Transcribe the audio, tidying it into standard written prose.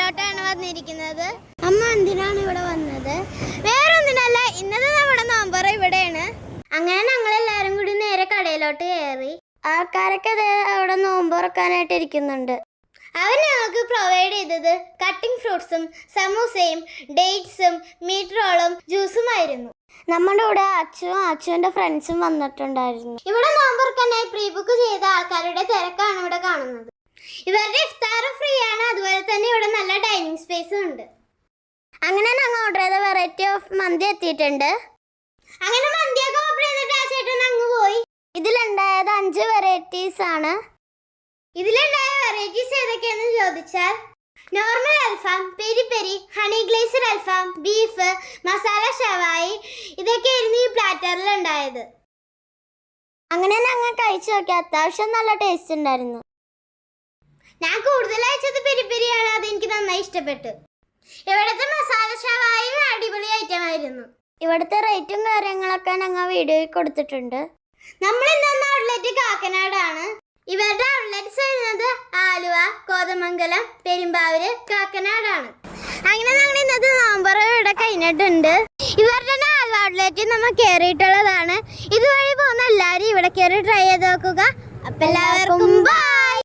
കടയിലോട്ടാണ് വന്നിരിക്കുന്നത്. അമ്മ എന്തിനാണ് ഇവിടെ വന്നത്? വേറൊന്നിനല്ല, ഇന്നത്തെ നമ്മുടെ നോമ്പറ ഇവിടെയാണ്. അങ്ങനെ ഞങ്ങളെല്ലാരും കൂടി നേരെ കടയിലോട്ട് കയറി. ആൾക്കാരൊക്കെ അവിടെ നോമ്പുറക്കാനായിട്ട് ഇരിക്കുന്നുണ്ട്. അവർ ഞങ്ങൾക്ക് പ്രൊവൈഡ് ചെയ്തത് കട്ടിംഗ് ഫ്രൂട്ട്സും സമൂസയും ഡേറ്റ്സും മീറ്റ് റോളും ജ്യൂസുമായിരുന്നു. നമ്മുടെ കൂടെ അച്ചുവിന്റെ ഫ്രണ്ട്സും വന്നിട്ടുണ്ടായിരുന്നു. ഇവിടെ നോമ്പുറക്കാനായി പ്രീ ബുക്ക് ചെയ്ത ആൾക്കാരുടെ തിരക്കാണ് ഇവിടെ കാണുന്നത്. ഇവരുടെ ഇഫ്താർ ഫ്രീ ആണ്. അതുപോലെ തന്നെ ഇവിടെ നല്ല ഡൈനിങ് സ്പേസും ഉണ്ട്. അങ്ങനെ ഞങ്ങൾ ഓർഡർ ചെയ്ത വെറൈറ്റി ഓഫ് മന്തി എത്തിയിട്ടുണ്ട്. അങ്ങനെ മന്തിയൊക്കെ ഓർഡർ ചെയ്തിട്ട് ആ ചേട്ടൻ അങ്ങ് പോയി. ഇതിലുണ്ടായത് 5 വെറൈറ്റീസ് ആണ്. ഇതിലുണ്ടായ വെറൈറ്റീസ് ഏതൊക്കെയാണെന്ന് ചോദിച്ചാൽ നോർമൽ അൽഫാം, പെരി പെരി, ഹണി ഗ്ലേസർ അൽഫാം, ബീഫ്, മസാല ഷവായി, ഇതൊക്കെയായിരുന്നു ഈ പ്ലാറ്ററിൽ ഉണ്ടായത്. അങ്ങനെ ഞങ്ങൾ കഴിച്ചു നോക്കി. അത്യാവശ്യം നല്ല ടേസ്റ്റ് ഉണ്ടായിരുന്നു. ഞാൻ കൂടുതൽ അയച്ചത് പെരി പെരിയാണ്. അതെനിക്ക് നന്നായി ഇഷ്ടപ്പെട്ടു. ഇവിടുത്തെ മസാല ഷവായും അടിപൊളി ഐറ്റം ആയിരുന്നു. ഇവിടുത്തെ റേറ്റും കാര്യങ്ങളൊക്കെ ഞങ്ങൾ വീഡിയോയിൽ കൊടുത്തിട്ടുണ്ട്. നമ്മൾ ഇന്ന് ഔട്ട്ലെറ്റ് കാക്കനാടാണ്. ഇവരുടെ ഔട്ട്ലെറ്റ്സ് വരുന്നത് ആലുവ, കോതമംഗലം, പെരുമ്പാവൂര്, കാക്കനാടാണ്. അങ്ങനെ ഞങ്ങൾ ഇന്നത്തെ നോമ്പറ ഇവിടെ കഴിഞ്ഞിട്ടുണ്ട്. ഇവരുടെ ആലുവ ഔട്ട്ലെറ്റിൽ നമ്മൾ കയറിയിട്ടുള്ളതാണ്. ഇതുവഴി പോകുന്ന എല്ലാവരും ഇവിടെ കയറി ട്രൈ ചെയ്ത് നോക്കുക. അപ്പം എല്ലാവർക്കും ബൈ.